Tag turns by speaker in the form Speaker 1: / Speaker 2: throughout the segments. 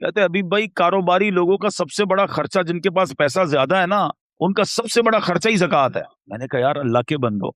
Speaker 1: کہتے ابھی بھائی کاروباری لوگوں کا سب سے بڑا خرچہ، جن کے پاس پیسہ زیادہ ہے نا، ان کا سب سے بڑا خرچہ ہی زکوٰۃ ہے۔ میں نے کہا یار اللہ کے بندو،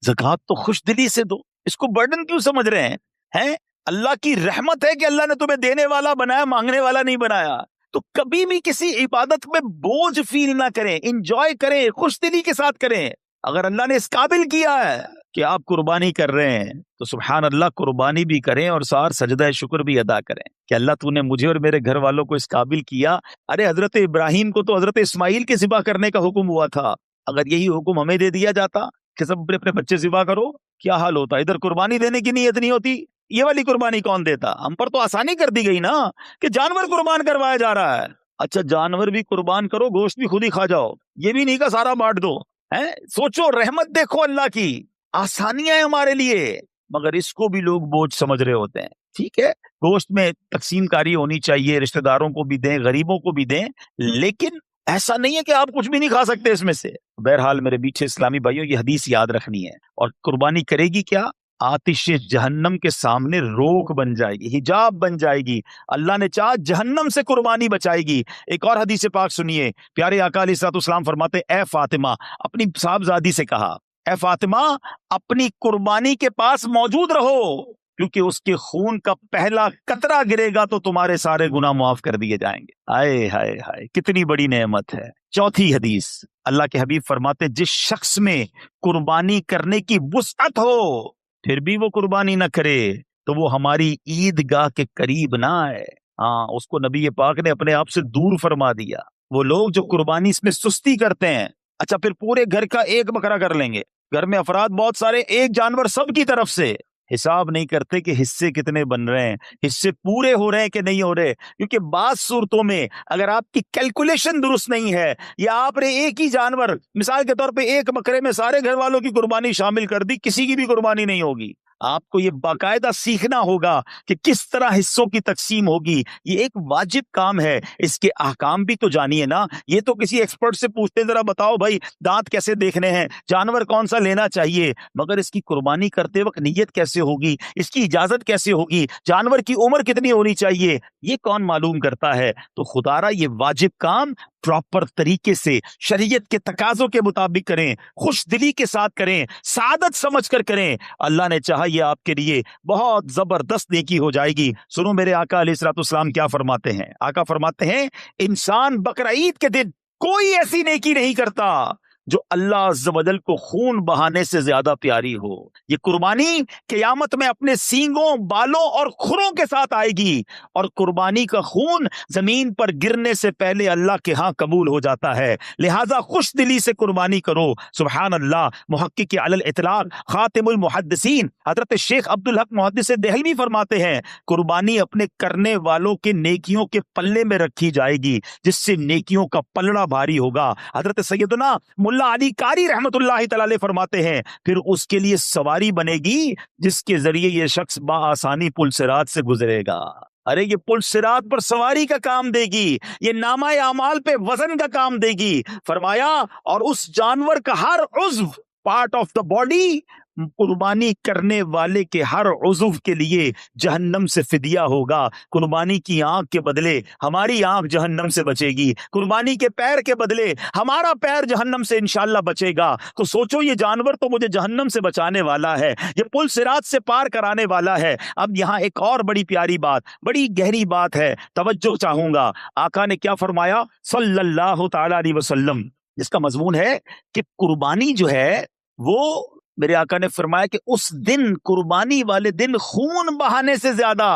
Speaker 1: زکوٰۃ تو خوش دلی سے دو، اس کو برڈن کیوں سمجھ رہے ہیں؟ اللہ کی رحمت ہے کہ اللہ نے تمہیں دینے والا بنایا، مانگنے والا نہیں بنایا۔ تو کبھی بھی کسی عبادت میں بوجھ فیل نہ کریں، انجوائے کریں، خوش دلی کے ساتھ کریں۔ اگر اللہ نے اس قابل کیا ہے کہ آپ قربانی کر رہے ہیں تو سبحان اللہ قربانی بھی کریں اور ساتھ سجدہ شکر بھی ادا کریں کہ اللہ تو نے مجھے اور میرے گھر والوں کو اس قابل کیا۔ ارے حضرت ابراہیم کو تو حضرت اسماعیل کے ذبح کرنے کا حکم ہوا تھا، اگر یہی حکم ہمیں دے دیا جاتا کہ سب اپنے اپنے بچے ذبح کرو، کیا حال ہوتا؟ ادھر قربانی دینے کی نیت نہیں ہوتی، یہ والی قربانی کون دیتا؟ ہم پر تو آسانی کر دی گئی نا کہ جانور قربان کروایا جا رہا ہے۔ اچھا جانور بھی قربان کرو، گوشت بھی خود ہی کھا جاؤ، یہ بھی نہیں کا سارا بانٹ دو۔ سوچو، رحمت دیکھو اللہ کی، آسانیاں ہیں ہمارے لیے، مگر اس کو بھی لوگ بوجھ سمجھ رہے ہوتے ہیں۔ ٹھیک ہے، گوشت میں تقسیم کاری ہونی چاہیے، رشتہ داروں کو بھی دیں، غریبوں کو بھی دیں، لیکن ایسا نہیں ہے کہ آپ کچھ بھی نہیں کھا سکتے اس میں سے۔ بہرحال میرے بیچے اسلامی بھائیوں، یہ حدیث یاد رکھنی ہے، اور قربانی کرے گی کیا؟ آتش جہنم کے سامنے روک بن جائے گی، حجاب بن جائے گی۔ اللہ نے چاہا جہنم سے قربانی بچائے گی۔ ایک اور حدیث پاک سنیے، پیارے آقا علیہ الصلوۃ والسلام فرماتے، اے فاطمہ، اپنی صاحبزادی سے کہا، اے فاطمہ اپنی قربانی کے پاس موجود رہو، کیونکہ اس کے خون کا پہلا قطرہ گرے گا تو تمہارے سارے گناہ معاف کر دیے جائیں گے۔ ہائے ہائے ہائے، کتنی بڑی نعمت ہے۔ چوتھی حدیث، اللہ کے حبیب فرماتے، جس شخص میں قربانی کرنے کی وسعت ہو پھر بھی وہ قربانی نہ کرے تو وہ ہماری عیدگاہ کے قریب نہ آئے۔ ہاں، اس کو نبی پاک نے اپنے آپ سے دور فرما دیا۔ وہ لوگ جو قربانی اس میں سستی کرتے ہیں، اچھا پھر پورے گھر کا ایک بکرا کر لیں گے، گھر میں افراد بہت سارے، ایک جانور سب کی طرف سے، حساب نہیں کرتے کہ حصے کتنے بن رہے ہیں، حصے پورے ہو رہے ہیں کہ نہیں ہو رہے، کیونکہ بعض صورتوں میں اگر آپ کی کیلکولیشن درست نہیں ہے، یا آپ نے ایک ہی جانور، مثال کے طور پہ ایک بکرے میں سارے گھر والوں کی قربانی شامل کر دی، کسی کی بھی قربانی نہیں ہوگی۔ آپ کو یہ باقاعدہ سیکھنا ہوگا کہ کس طرح حصوں کی تقسیم ہوگی، یہ ایک واجب کام ہے، اس کے احکام بھی تو جانیے نا۔ یہ تو کسی ایکسپرٹ سے پوچھتے ذرا بتاؤ بھائی دانت کیسے دیکھنے ہیں، جانور کون سا لینا چاہیے، مگر اس کی قربانی کرتے وقت نیت کیسے ہوگی، اس کی اجازت کیسے ہوگی، جانور کی عمر کتنی ہونی چاہیے، یہ کون معلوم کرتا ہے؟ تو خدا را یہ واجب کام پراپر طریقے سے شریعت کے تقاضوں کے مطابق کریں، خوش دلی کے ساتھ کریں، سعادت سمجھ کر کریں، اللہ نے چاہا یہ آپ کے لیے بہت زبردست نیکی ہو جائے گی۔ سنو میرے آقا علیہ الصلوۃ والسلام کیا فرماتے ہیں۔ آقا فرماتے ہیں، انسان بقرعید کے دن کوئی ایسی نیکی نہیں کرتا جو اللہ عز و جل کو خون بہانے سے زیادہ پیاری ہو۔ یہ قربانی قیامت میں اپنے سینگوں، بالوں اور کھروں کے ساتھ آئے گی، اور قربانی کا خون زمین پر گرنے سے پہلے اللہ کے ہاں قبول ہو جاتا ہے۔ لہٰذا خوش دلی سے قربانی کرو۔ سبحان اللہ۔ محقق علی الاطلاق خاتم المحدثین حضرت شیخ عبدالحق محدث دہلوی فرماتے ہیں، قربانی اپنے کرنے والوں کے نیکیوں کے پلے میں رکھی جائے گی، جس سے نیکیوں کا پلڑا بھاری ہوگا۔ حضرت سیدنا ملا علی قاری رحمت اللہ تعالی فرماتے ہیں، پھر اس کے لیے سواری بنے گی جس کے ذریعے یہ شخص بآسانی پل صراط سے گزرے گا۔ ارے یہ پل صراط پر سواری کا کام دے گی، یہ نامہ اعمال پہ وزن کا کام دے گی۔ فرمایا، اور اس جانور کا ہر عضو، پارٹ آف دا باڈی، قربانی کرنے والے کے ہر عضو کے لیے جہنم سے فدیہ ہوگا۔ قربانی کی آنکھ کے بدلے ہماری آنکھ جہنم سے بچے گی، قربانی کے پیر کے بدلے ہمارا پیر جہنم سے انشاءاللہ بچے گا۔ تو سوچو، یہ جانور تو مجھے جہنم سے بچانے والا ہے، یہ پل صراط سے پار کرانے والا ہے۔ اب یہاں ایک اور بڑی پیاری بات، بڑی گہری بات ہے، توجہ چاہوں گا۔ آقا نے کیا فرمایا صلی اللہ تعالی علیہ وسلم، جس کا مضمون ہے کہ قربانی جو ہے وہ، میرے آقا نے فرمایا کہ اس دن، قربانی والے دن، خون بہانے سے زیادہ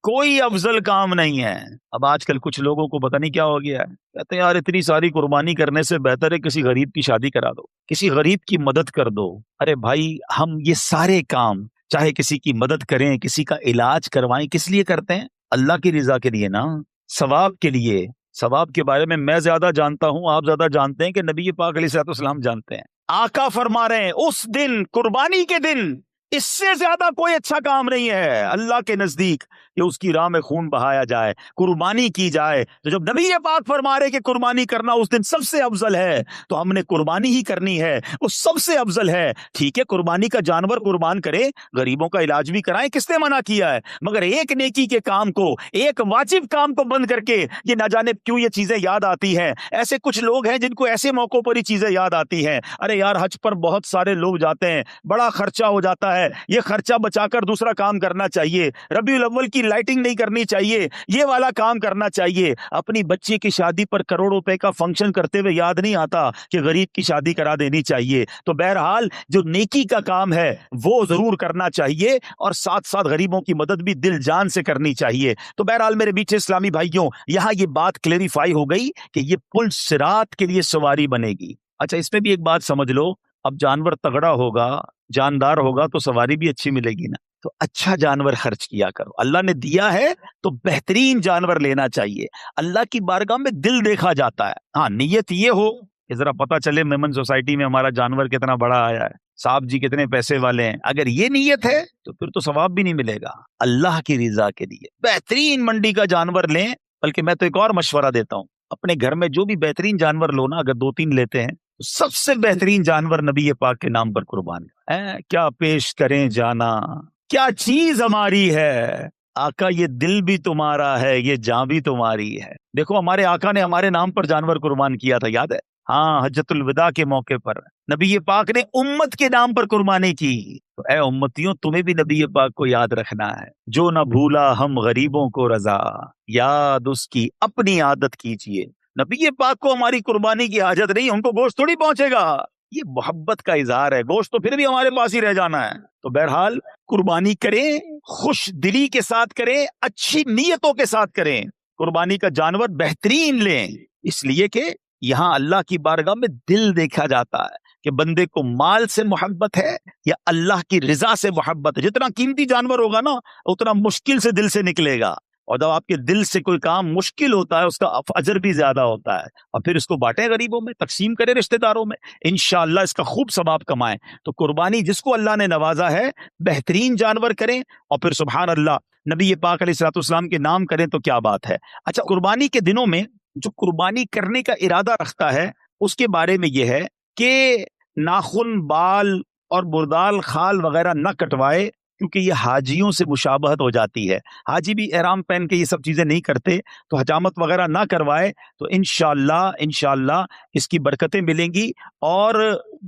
Speaker 1: کوئی افضل کام نہیں ہے۔ اب آج کل کچھ لوگوں کو پتہ نہیں کیا ہو گیا ہے، کہتے ہیں یار اتنی ساری قربانی کرنے سے بہتر ہے کسی غریب کی شادی کرا دو، کسی غریب کی مدد کر دو۔ ارے بھائی، ہم یہ سارے کام، چاہے کسی کی مدد کریں، کسی کا علاج کروائیں، کس لیے کرتے ہیں؟ اللہ کی رضا کے لیے نا، ثواب کے لیے۔ ثواب کے بارے میں زیادہ جانتا ہوں، آپ زیادہ جانتے ہیں کہ نبی پاک علیہ الصلوۃ والسلام جانتے ہیں۔ آقا فرما رہے ہیں، اس دن، قربانی کے دن، اس سے زیادہ کوئی اچھا کام نہیں ہے اللہ کے نزدیک کہ اس کی راہ میں خون بہایا جائے، قربانی کی جائے۔ تو جب نبی پاک فرما رہے کہ قربانی کرنا اس دن سب سے افضل ہے، تو ہم نے قربانی ہی کرنی ہے، وہ سب سے افضل ہے۔ ٹھیک ہے، قربانی کا جانور قربان کریں، غریبوں کا علاج بھی کرائیں، کس نے منع کیا ہے؟ مگر ایک نیکی کے کام کو، ایک واجب کام کو بند کر کے یہ نہ جانے کیوں یہ چیزیں یاد آتی ہیں۔ ایسے کچھ لوگ ہیں جن کو ایسے موقعوں پر ہی چیزیں یاد آتی ہیں۔ ارے یار، حج پر بہت سارے لوگ جاتے ہیں، بڑا خرچہ ہو جاتا ہے، یہ خرچہ بچا کر دوسرا کام کرنا چاہیے، ربیع الاول کی لائٹنگ نہیں کرنی چاہیے، یہ والا کام کرنا چاہیے۔ اپنی بچی کی شادی پر کروڑ روپے کا فنکشن کرتے ہوئے یاد نہیں آتا کہ غریب کی شادی کرا دینی چاہیے۔ تو بہرحال جو نیکی کا کام ہے وہ ضرور کرنا چاہیے، اور ساتھ ساتھ غریبوں کی مدد بھی دل جان سے کرنی چاہیے۔ تو بہرحال میرے میٹھے اسلامی بھائیوں، یہاں یہ بات کلیریفائی ہو گئی کہ یہ پل صراط کے لیے سواری بنے گی۔ اچھا، اس میں بھی ایک بات سمجھ لو، اب جانور تگڑا ہوگا، جاندار ہوگا تو سواری بھی اچھی ملے گی نا۔ تو اچھا جانور خرچ کیا کرو، اللہ نے دیا ہے تو بہترین جانور لینا چاہیے۔ اللہ کی بارگاہ میں دل دیکھا جاتا ہے۔ ہاں، نیت یہ ہو کہ ذرا پتا چلے میمن سوسائٹی میں ہمارا جانور کتنا بڑا آیا ہے، صاحب جی کتنے پیسے والے ہیں۔ اگر یہ نیت ہے تو پھر تو ثواب بھی نہیں ملے گا۔ اللہ کی رضا کے لیے بہترین منڈی کا جانور لیں۔ بلکہ میں تو ایک اور مشورہ دیتا ہوں، اپنے گھر میں جو بھی بہترین جانور لو نا، اگر 2-3 لیتے ہیں، سب سے بہترین جانور نبی پاک کے نام پر قربان کریں۔ کیا پیش کریں جانا، کیا چیز ہماری ہے آقا، یہ دل بھی تمہارا ہے، یہ جان بھی تمہاری ہے۔ دیکھو، ہمارے آقا نے ہمارے نام پر جانور قربان کیا تھا، یاد ہے؟ ہاں، حجت الوداع کے موقع پر نبی پاک نے امت کے نام پر قربانی کی۔ تو اے امتیوں، تمہیں بھی نبی پاک کو یاد رکھنا ہے۔ جو نہ بھولا ہم غریبوں کو رضا، یاد اس کی اپنی عادت کیجیے۔ نبی پاک کو ہماری قربانی کی حاجت نہیں، ان کو گوشت تھوڑی پہنچے گا، یہ محبت کا اظہار ہے، گوشت تو پھر بھی ہمارے پاس ہی رہ جانا ہے۔ تو بہرحال قربانی کریں، خوش دلی کے ساتھ کریں، اچھی نیتوں کے ساتھ کریں، قربانی کا جانور بہترین لیں، اس لیے کہ یہاں اللہ کی بارگاہ میں دل دیکھا جاتا ہے کہ بندے کو مال سے محبت ہے یا اللہ کی رضا سے محبت ہے۔ جتنا قیمتی جانور ہوگا نا، اتنا مشکل سے دل سے نکلے گا، اور جب آپ کے دل سے کوئی کام مشکل ہوتا ہے اس کا اجر بھی زیادہ ہوتا ہے۔ اور پھر اس کو بانٹیں، غریبوں میں تقسیم کریں، رشتہ داروں میں، انشاءاللہ اس کا خوب ثواب کمائیں۔ تو قربانی جس کو اللہ نے نوازا ہے، بہترین جانور کریں، اور پھر سبحان اللہ نبی پاک علیہ الصلوۃ والسلام کے نام کریں تو کیا بات ہے۔ اچھا، قربانی کے دنوں میں جو قربانی کرنے کا ارادہ رکھتا ہے، اس کے بارے میں یہ ہے کہ ناخن، بال اور بردال، خال وغیرہ نہ کٹوائے، کیونکہ یہ حاجیوں سے مشابہت ہو جاتی ہے۔ حاجی بھی احرام پہن کے یہ سب چیزیں نہیں کرتے، تو حجامت وغیرہ نہ کروائے، تو انشاءاللہ اس کی برکتیں ملیں گی۔ اور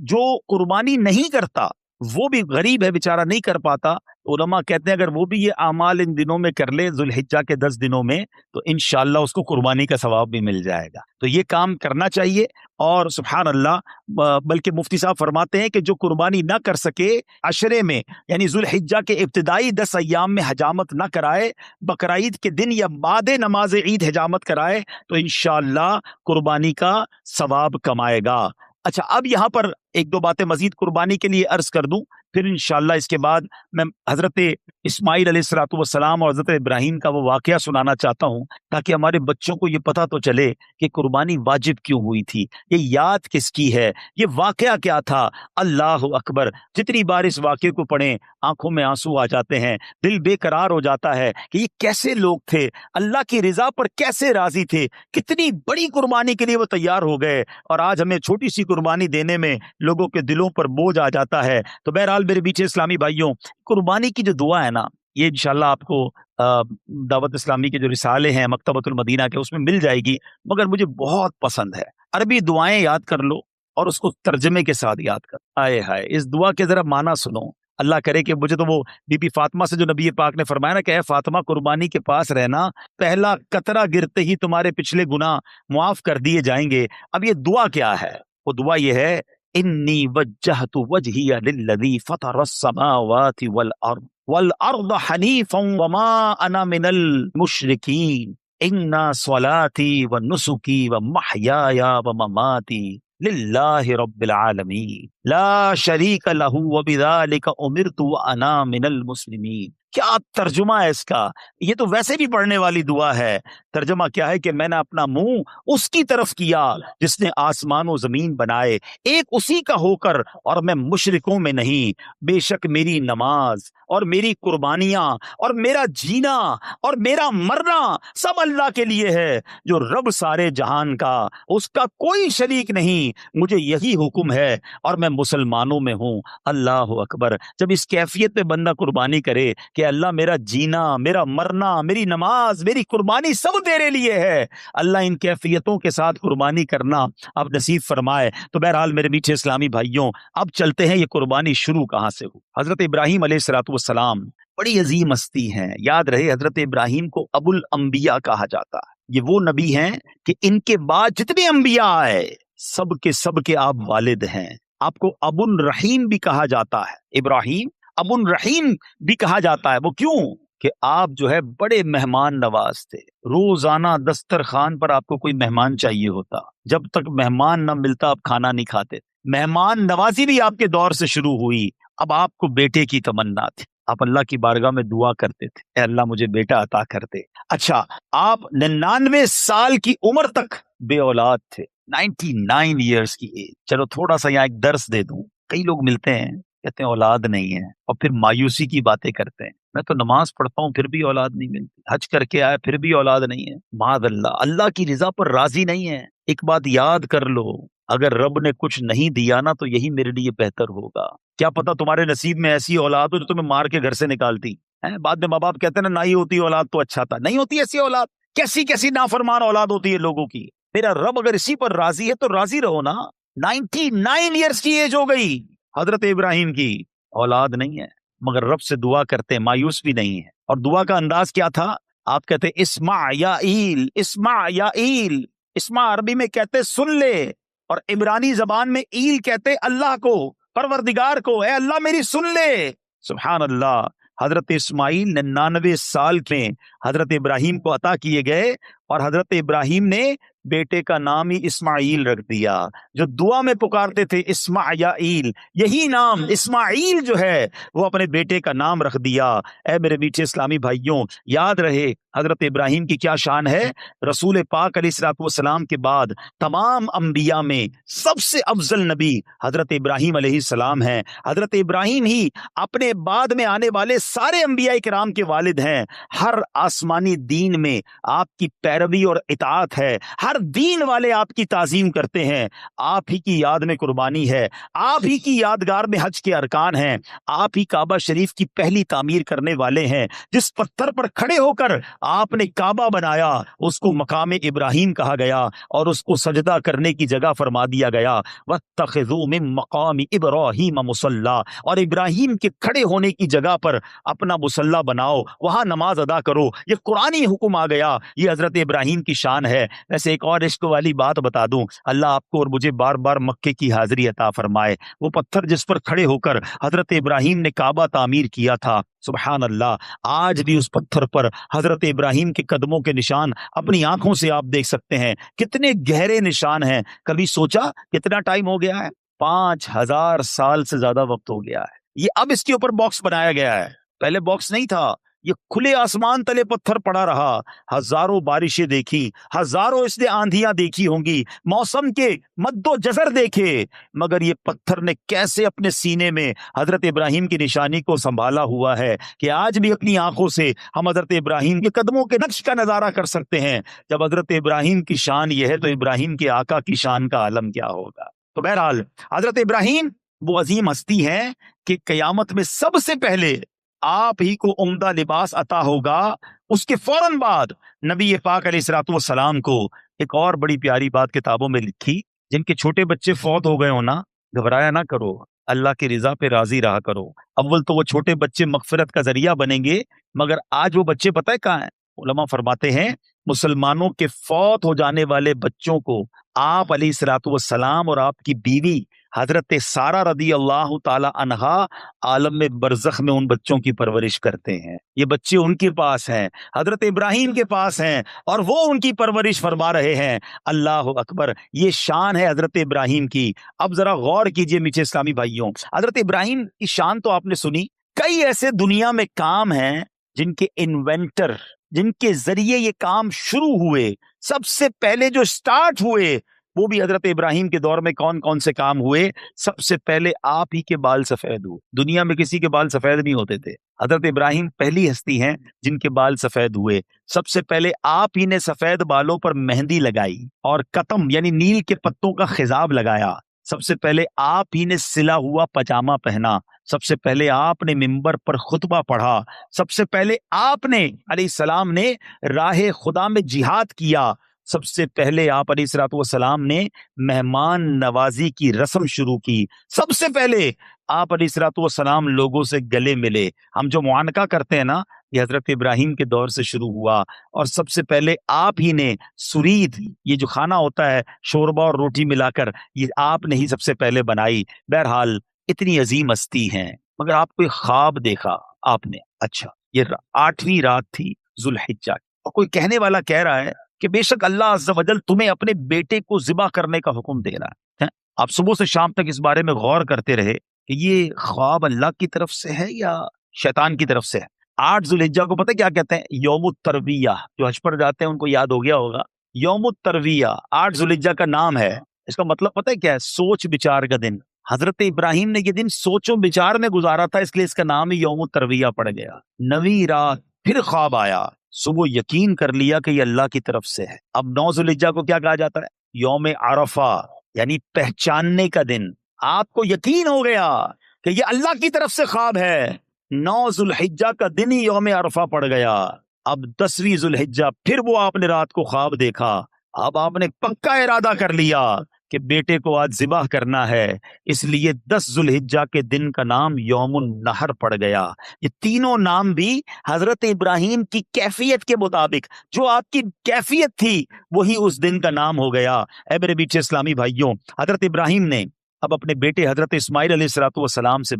Speaker 1: جو قربانی نہیں کرتا، وہ بھی غریب ہے بیچارہ، نہیں کر پاتا، علماء کہتے ہیں اگر وہ بھی یہ اعمال ان دنوں میں کر لے، ذوالحجہ کے 10 دنوں میں، تو انشاءاللہ اس کو قربانی کا ثواب بھی مل جائے گا۔ تو یہ کام کرنا چاہیے۔ اور سبحان اللہ، بلکہ مفتی صاحب فرماتے ہیں کہ جو قربانی نہ کر سکے عشرے میں، یعنی ذوالحجہ کے ابتدائی 10 ایام میں حجامت نہ کرائے، بقرعید کے دن یا بعد نماز عید حجامت کرائے، تو انشاءاللہ قربانی کا ثواب کمائے گا۔ اچھا، اب یہاں پر ایک دو باتیں مزید قربانی کے لیے عرض کر دوں، پھر انشاءاللہ اس کے بعد میں حضرت اسماعیل علیہ الصلوۃ والسلام اور حضرت ابراہیم کا وہ واقعہ سنانا چاہتا ہوں، تاکہ ہمارے بچوں کو یہ پتہ تو چلے کہ قربانی واجب کیوں ہوئی تھی، یہ یاد کس کی ہے، یہ واقعہ کیا تھا۔ اللہ اکبر، جتنی بار اس واقعے کو پڑھیں آنکھوں میں آنسو آ جاتے ہیں، دل بے قرار ہو جاتا ہے کہ یہ کیسے لوگ تھے، اللہ کی رضا پر کیسے راضی تھے، کتنی بڑی قربانی کے لیے وہ تیار ہو گئے، اور آج ہمیں چھوٹی سی قربانی دینے میں لوگوں کے دلوں پر بوجھ آ جاتا ہے۔ تو بہرحال میرے بیچے اسلامی بھائیوں، قربانی کی جو دعا ہے نا، یہ انشاءاللہ آپ کو دعوت اسلامی کے جو رسالے ہیں مکتبۃ المدینہ کے، اس میں مل جائے گی، مگر مجھے بہت پسند ہے۔ عربی دعائیں یاد کر لو اور اس کو ترجمے کے ساتھ یاد کر۔ آئے ہائے، اس دعا کے ذرا معنی سنو۔ اللہ کرے کہ مجھے تو وہ بی بی فاطمہ سے جو نبی پاک نے فرمایا نا کہ اے فاطمہ، قربانی کے پاس رہنا، پہلا قطرہ گرتے ہی تمہارے پچھلے گناہ معاف کر دیے جائیں گے۔ اب یہ دعا کیا ہے؟ وہ دعا یہ ہے، انی وجہت وجہی للذی فطر السماوات والارض حنیفا وما انا من المشرکین ان صلاتی ونسکی ومحیای ومماتی للہ رب العالمین لا شریک لہ وبذالک امرت وانا من المسلمین۔ کیا ترجمہ ہے اس کا؟ یہ تو ویسے بھی پڑھنے والی دعا ہے. ترجمہ کیا ہے کہ میں نے اپنا منہ اس کی طرف کیا جس نے آسمان و زمین بنائے، ایک اسی کا ہو کر اور میں مشرکوں میں نہیں. بے شک میری نماز اور میری قربانیاں اور میرا جینا اور میرا مرنا سب اللہ کے لیے ہے جو رب سارے جہان کا، اس کا کوئی شریک نہیں. مجھے یہی حکم ہے اور میں مسلمانوں میں ہوں. اللہ اکبر. جب اس کیفیت میں بندہ قربانی کرے کہ اللہ میرا جینا، میرا مرنا، میری نماز، میری قربانی سب تیرے لیے ہے، اللہ ان کیفیتوں کے ساتھ قربانی کرنا اب نصیب فرمائے. تو بہرحال میرے میٹھے اسلامی بھائیوں، اب چلتے ہیں یہ قربانی شروع کہاں سے ہوئی. حضرت ابراہیم علیہ الصلوۃ والسلام بڑی عظیم ہستی ہیں. یاد رہے حضرت ابراہیم کو ابو الانبیاء کہا جاتا ہے. یہ وہ نبی ہیں کہ ان کے بعد جتنے انبیاء آئے سب کے آپ والد ہیں. آپ کو ابو الرحیم بھی کہا جاتا ہے. ابراہیم ابو الرحیم بھی کہا جاتا ہے. وہ کیوں؟ کہ آپ جو ہے بڑے مہمان نواز تھے. روزانہ دسترخوان پر آپ کو کوئی مہمان چاہیے ہوتا، جب تک مہمان نہ ملتا آپ کھانا نہیں کھاتے. مہمان نوازی بھی آپ کے دور سے شروع ہوئی. اب آپ کو بیٹے کی تمنا تھی، آپ اللہ کی بارگاہ میں دعا کرتے تھے، اے اللہ مجھے بیٹا عطا کر دے. اچھا، آپ 99 سال کی عمر تک بے اولاد تھے. 99 ایئرس کی ایج. چلو تھوڑا سا یہاں ایک درس دے دوں. کئی لوگ ملتے ہیں کہتے ہیں اولاد نہیں ہے اور پھر مایوسی کی باتیں کرتے ہیں. میں تو نماز پڑھتا ہوں پھر بھی اولاد نہیں ملتی، حج کر کے آیا پھر بھی اولاد نہیں ہے. معاذ اللہ، اللہ کی رضا پر راضی نہیں ہے. ایک بات یاد کر لو، اگر رب نے کچھ نہیں دیا نا تو یہی میرے لیے بہتر ہوگا. کیا پتا تمہارے نصیب میں ایسی اولاد ہو جو تمہیں مار کے گھر سے نکالتی ہے. بعد میں ماں باپ کہتے ہیں نا نہیں ہوتی اولاد تو اچھا تھا. نہیں ہوتی ایسی اولاد. کیسی کیسی نافرمان اولاد ہوتی ہے لوگوں کی. میرا رب اگر اسی پر راضی ہے تو راضی رہو نا. 99 ایئرس کی ایج ہو گئی حضرت ابراہیم کی، اولاد نہیں ہے، مگر رب سے دعا کرتے ہیں، مایوس بھی نہیں ہے. اور دعا کا انداز کیا تھا؟ آپ کہتے اسمع یا ایل، اسمع یا ایل. اسمع عربی میں کہتے سن لے، اور عبرانی زبان میں ایل کہتے اللہ کو، پروردگار کو. اے اللہ میری سن لے. سبحان اللہ. حضرت اسماعیل 99 سال میں حضرت ابراہیم کو عطا کیے گئے اور حضرت ابراہیم نے بیٹے کا نام ہی اسماعیل رکھ دیا. جو دعا میں پکارتے تھے اسمع یا ایل، یہی نام اسماعیل جو ہے وہ اپنے بیٹے کا نام رکھ دیا. اے میرے میٹھے اسلامی بھائیوں، یاد رہے حضرت ابراہیم کی کیا شان ہے. رسول پاک علیہ الصلوۃ والسلام کے بعد تمام انبیاء میں سب سے افضل نبی حضرت ابراہیم علیہ السلام ہیں. حضرت ابراہیم ہی اپنے بعد میں آنے والے سارے انبیاء کرام کے والد ہیں. ہر آسمانی دین میں آپ کی پیروی اور اطاعت ہے. ہر دین والے آپ کی تعظیم کرتے ہیں. آپ ہی کی یاد میں قربانی ہے، آپ ہی کی یادگار میں حج کے ارکان ہیں، آپ ہی کعبہ شریف کی پہلی تعمیر کرنے والے ہیں. جس پتھر پر کھڑے ہو کر آپ نے کعبہ بنایا اس کو مقام ابراہیم کہا گیا اور اس کو سجدہ کرنے کی جگہ فرما دیا گیا. وَاتَّخِذُوا مِن مَّقَامِ إِبْرَاهِيمَ مُصَلًّى، اور ابراہیم کے کھڑے ہونے کی جگہ پر اپنا مصلی بناؤ، وہاں نماز ادا کرو. یہ قرآنی حکم آ گیا. یہ حضرت ابراہیم کی شان ہے. ویسے ایک اور عشق والی بات بتا دوں، اللہ آپ کو اور مجھے بار بار مکے کی حاضری عطا فرمائے. وہ پتھر جس پر کھڑے ہو کر حضرت ابراہیم نے کعبہ تعمیر کیا تھا، سبحان اللہ، آج بھی اس پتھر پر حضرت ابراہیم کے قدموں کے نشان اپنی آنکھوں سے آپ دیکھ سکتے ہیں. کتنے گہرے نشان ہیں. کبھی سوچا کتنا ٹائم ہو گیا ہے؟ 5000 سال سے زیادہ وقت ہو گیا ہے. یہ اب اس کے اوپر باکس بنایا گیا ہے، پہلے باکس نہیں تھا. یہ کھلے آسمان تلے پتھر پڑا رہا. ہزاروں بارشیں دیکھی، ہزاروں اس نے آندھیاں دیکھی ہوں گی، موسم کے مد و جزر دیکھے، مگر یہ پتھر نے کیسے اپنے سینے میں حضرت ابراہیم کی نشانی کو سنبھالا ہوا ہے کہ آج بھی اپنی آنکھوں سے ہم حضرت ابراہیم کے قدموں کے نقش کا نظارہ کر سکتے ہیں. جب حضرت ابراہیم کی شان یہ ہے تو ابراہیم کے آقا کی شان کا عالم کیا ہوگا. تو بہرحال حضرت ابراہیم وہ عظیم ہستی ہے کہ قیامت میں سب سے پہلے آپ ہی کو عمدہ لباس عطا ہوگا. اس کے فوراً بعد نبی پاک علیہ الصلوۃ والسلام کو ایک اور بڑی پیاری بات کتابوں میں لکھی. جن کے چھوٹے بچے فوت ہو گئے ہو نا، گھبرایا نہ کرو، اللہ کی رضا پہ راضی رہا کرو. اول تو وہ چھوٹے بچے مغفرت کا ذریعہ بنیں گے، مگر آج وہ بچے پتہ ہے کہاں ہیں؟ علماء فرماتے ہیں مسلمانوں کے فوت ہو جانے والے بچوں کو آپ علیہ الصلوۃ والسلام اور آپ کی بیوی حضرت سارہ رضی اللہ تعالی عنہا عالم میں برزخ میں ان بچوں کی پرورش کرتے ہیں. یہ بچے ان کے پاس ہیں، حضرت ابراہیم کے پاس ہیں، اور وہ ان کی پرورش فرما رہے ہیں. اللہ اکبر. یہ شان ہے حضرت ابراہیم کی. اب ذرا غور کیجئے میٹھے اسلامی بھائیوں، حضرت ابراہیم کی شان تو آپ نے سنی، کئی ایسے دنیا میں کام ہیں جن کے انوینٹر، جن کے ذریعے یہ کام شروع ہوئے، سب سے پہلے جو سٹارٹ ہوئے وہ بھی حضرت ابراہیم کے دور میں کون کون سے کام ہوئے؟ سب سے پہلے آپ ہی کے بال سفید ہوئے. دنیا میں کسی کے بال سفید نہیں ہوتے تھے. حضرت ابراہیم پہلی ہستی ہیں جن کے بال سفید ہوئے. سب سے پہلے آپ ہی نے سفید بالوں پر مہندی لگائی اور قطم یعنی نیل کے پتوں کا خضاب لگایا. سب سے پہلے آپ ہی نے سلا ہوا پاجامہ پہنا. سب سے پہلے آپ نے منبر پر خطبہ پڑھا. سب سے پہلے آپ نے علیہ السلام نے راہ خدا میں جہاد کیا. سب سے پہلے آپ علیہ الصلوۃ والسلام نے مہمان نوازی کی رسم شروع کی. سب سے پہلے آپ علیہ الصلوۃ والسلام لوگوں سے گلے ملے. ہم جو معانقہ کرتے ہیں نا، یہ حضرت ابراہیم کے دور سے شروع ہوا. اور سب سے پہلے آپ ہی نے سرید، یہ جو کھانا ہوتا ہے شوربہ اور روٹی ملا کر، یہ آپ نے ہی سب سے پہلے بنائی. بہرحال اتنی عظیم ہستی ہیں، مگر آپ کو ایک خواب دیکھا آپ نے. اچھا، یہ 8ویں رات تھی ذوالحجہ، اور کوئی کہنے والا کہہ رہا ہے کہ بے شک اللہ عز و جل تمہیں اپنے بیٹے کو ذبح کرنے کا حکم دے رہا ہے. آپ صبح سے شام تک اس بارے میں غور کرتے رہے کہ یہ خواب اللہ کی طرف سے ہے یا شیطان کی طرف سے ہے. 8 ذوالحجہ کو پتہ کیا کہتے ہیں؟ یوم الترویہ. جو حج پر جاتے ہیں ان کو یاد ہو گیا ہوگا. یوم الترویہ 8 ذوالحجہ کا نام ہے. اس کا مطلب پتہ ہے کیا ہے؟ سوچ بچار کا دن. حضرت ابراہیم نے یہ دن سوچوں بچار میں گزارا تھا، اس لیے اس کا نام ہی یوم الترویہ پڑ گیا. 9ویں رات پھر خواب آیا. صبح یقین کر لیا کہ یہ اللہ کی طرف سے ہے. اب 9 ذوالحجہ کو کیا کہا جاتا ہے؟ یوم عرفہ، یعنی پہچاننے کا دن. آپ کو یقین ہو گیا کہ یہ اللہ کی طرف سے خواب ہے. 9 ذوالحجہ کا دن ہی یوم عرفہ پڑ گیا. اب 10ویں ذوالحجہ پھر وہ آپ نے رات کو خواب دیکھا. اب آپ نے پکا ارادہ کر لیا کہ بیٹے کو آج ذبح کرنا ہے. اس لیے 10 ذوالحجہ کے دن کا نام یوم النحر پڑ گیا. یہ تینوں نام بھی حضرت ابراہیم کی کیفیت کے مطابق، جو آپ کی کیفیت تھی وہی اس دن کا نام ہو گیا. اے میرے میٹھے اسلامی بھائیوں، حضرت ابراہیم نے اب اپنے بیٹے حضرت اسماعیل علیہ الصلوۃ والسلام سے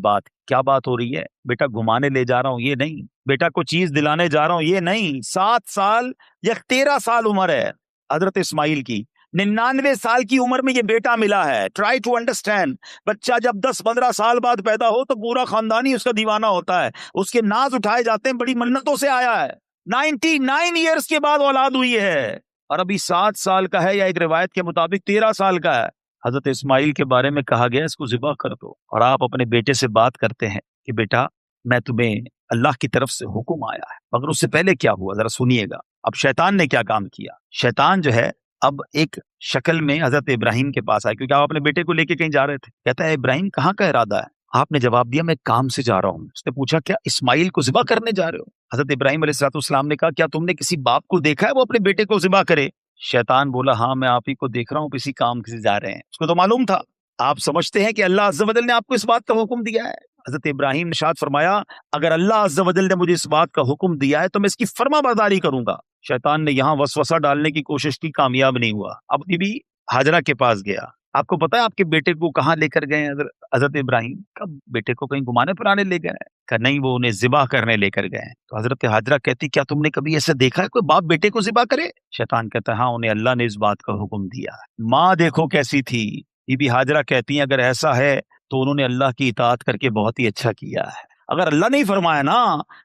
Speaker 1: کیا بات ہو رہی ہے؟ بیٹا گھمانے لے جا رہا ہوں یہ نہیں، بیٹا کو چیز دلانے جا رہا ہوں یہ نہیں. 7 سال یا 13 سال عمر ہے حضرت اسماعیل کی. 99 سال کی عمر میں یہ بیٹا ملا ہے. Try to understand. بچہ جب 10-15 سال بعد پیدا ہو تو پورا خاندان ہی اس کا دیوانہ ہوتا ہے. اس کے ناز اٹھائے جاتے ہیں، بڑی منتوں سے آیا ہے. 99 ایئرز کے بعد اولاد ہوئی ہے، اور ابھی 7 سال کا ہے، یا ایک روایت کے مطابق 13 سال کا ہے. حضرت اسماعیل کے بارے میں کہا گیا اس کو ذبح کر دو. اور آپ اپنے بیٹے سے بات کرتے ہیں کہ بیٹا میں تمہیں اللہ کی طرف سے حکم آیا ہے. مگر اس سے پہلے کیا ہوا ذرا سنیے گا. اب شیطان نے کیا کام کیا؟ شیطان جو ہے اب ایک شکل میں حضرت ابراہیم کے پاس آئے، کیونکہ آپ اپنے بیٹے کو لے کے کہیں جا رہے تھے. کہتا ہے ابراہیم کہاں کا ارادہ ہے؟ آپ نے جواب دیا میں کام سے جا رہا ہوں. اس نے پوچھا کیا اسماعیل کو ذبح کرنے جا رہے ہو؟ حضرت ابراہیم علیہ الصلوۃ والسلام نے کہا کیا تم نے کسی باپ کو دیکھا ہے وہ اپنے بیٹے کو ذبح کرے؟ شیطان بولا ہاں میں آپ ہی کو دیکھ رہا ہوں، کسی کام سے جا رہے ہیں. اس کو تو معلوم تھا. آپ سمجھتے ہیں کہ اللہ عز و جل نے آپ کو اس بات کا حکم دیا ہے؟ حضرت ابراہیم نے ارشاد فرمایا اگر اللہ عز و جل نے مجھے اس بات کا حکم دیا ہے تو میں اس کی فرما برداری کروں گا. شیطان نے یہاں وسوسہ ڈالنے کی کوشش کی، کامیاب نہیں ہوا. اب بی بی ہاجرہ کے پاس گیا. آپ کو پتا ہے آپ کے بیٹے کو کہاں لے کر گئے حضرت ابراہیم؟ کب بیٹے کو کہیں گھمانے پھرانے لے گئے؟ کہ نہیں، وہ انہیں ذبح کرنے لے کر گئے. تو حضرت ہاجرہ کہتی کیا تم نے کبھی ایسا دیکھا ہے کوئی باپ بیٹے کو ذبح کرے؟ شیطان کہتا ہے ہاں انہیں اللہ نے اس بات کا حکم دیا ہے. ماں دیکھو کیسی تھی. بی بی ہاجرہ کہتی ہیں اگر ایسا ہے تو انہوں نے اللہ کی اطاعت کر کے بہت ہی اچھا کیا ہے. اگر اللہ نہیں فرمایا نا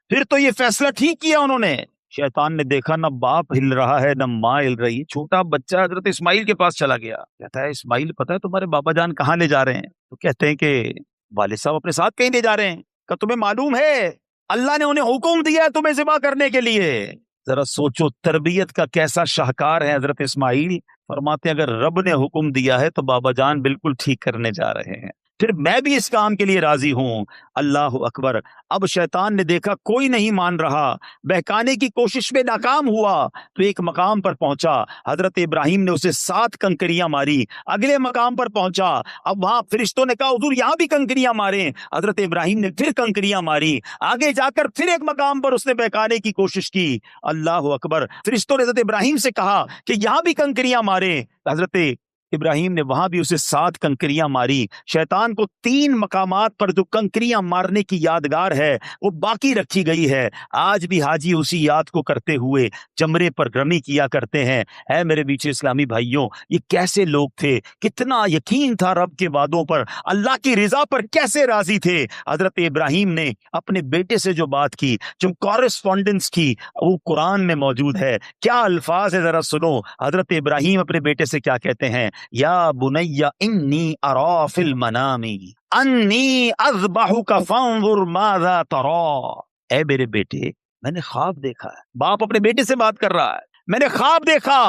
Speaker 1: پھر تو یہ فیصلہ ٹھیک کیا انہوں نے. شیطان نے دیکھا نہ باپ ہل رہا ہے نہ ماں ہل رہی. چھوٹا بچہ حضرت اسماعیل کے پاس چلا گیا. کہتا ہے اسماعیل پتہ ہے تمہارے بابا جان کہاں لے جا رہے ہیں؟ تو کہتے ہیں کہ والد صاحب اپنے ساتھ کہیں لے جا رہے ہیں. کہ تمہیں معلوم ہے اللہ نے انہیں حکم دیا ہے تمہیں ذبح کرنے کے لیے. ذرا سوچو تربیت کا کیسا شاہکار ہے حضرت اسماعیل. فرماتے ہیں اگر رب نے حکم دیا ہے تو بابا جان بالکل ٹھیک کرنے جا رہے ہیں، پھر میں بھی اس کام کے لیے راضی ہوں. اللہ اکبر. اب شیطان نے دیکھا کوئی نہیں مان رہا، بہکانے کی کوشش میں ناکام ہوا تو ایک مقام پر پہنچا. حضرت ابراہیم نے اسے 7 کنکریاں ماری. اگلے مقام پر پہنچا. اب وہاں فرشتوں نے کہا حضور یہاں بھی کنکریاں ماریں. حضرت ابراہیم نے پھر کنکریاں ماری. آگے جا کر پھر ایک مقام پر اس نے بہکانے کی کوشش کی. اللہ اکبر. فرشتوں نے حضرت ابراہیم سے کہا کہ یہاں بھی کنکریاں ماریں. حضرت ابراہیم نے وہاں بھی اسے 7 کنکریاں ماری. شیطان کو 3 مقامات پر جو کنکریاں مارنے کی یادگار ہے وہ باقی رکھی گئی ہے. آج بھی حاجی اسی یاد کو کرتے ہوئے جمرے پر رمی کیا کرتے ہیں. اے میرے بیچ اسلامی بھائیوں، یہ کیسے لوگ تھے، کتنا یقین تھا رب کے وعدوں پر، اللہ کی رضا پر کیسے راضی تھے. حضرت ابراہیم نے اپنے بیٹے سے جو بات کی، جو کورسپونڈنس کی، وہ قرآن میں موجود ہے. کیا الفاظ ہے ذرا سنو. حضرت ابراہیم اپنے بیٹے سے کیا کہتے ہیں؟ یا بنی انی ارا فی المنام انی اذبحک فانظر ماذا تری. اے میرے بیٹے، میں نے خواب دیکھا ہے. باپ اپنے بیٹے سے بات کر رہا ہے. میں نے خواب دیکھا،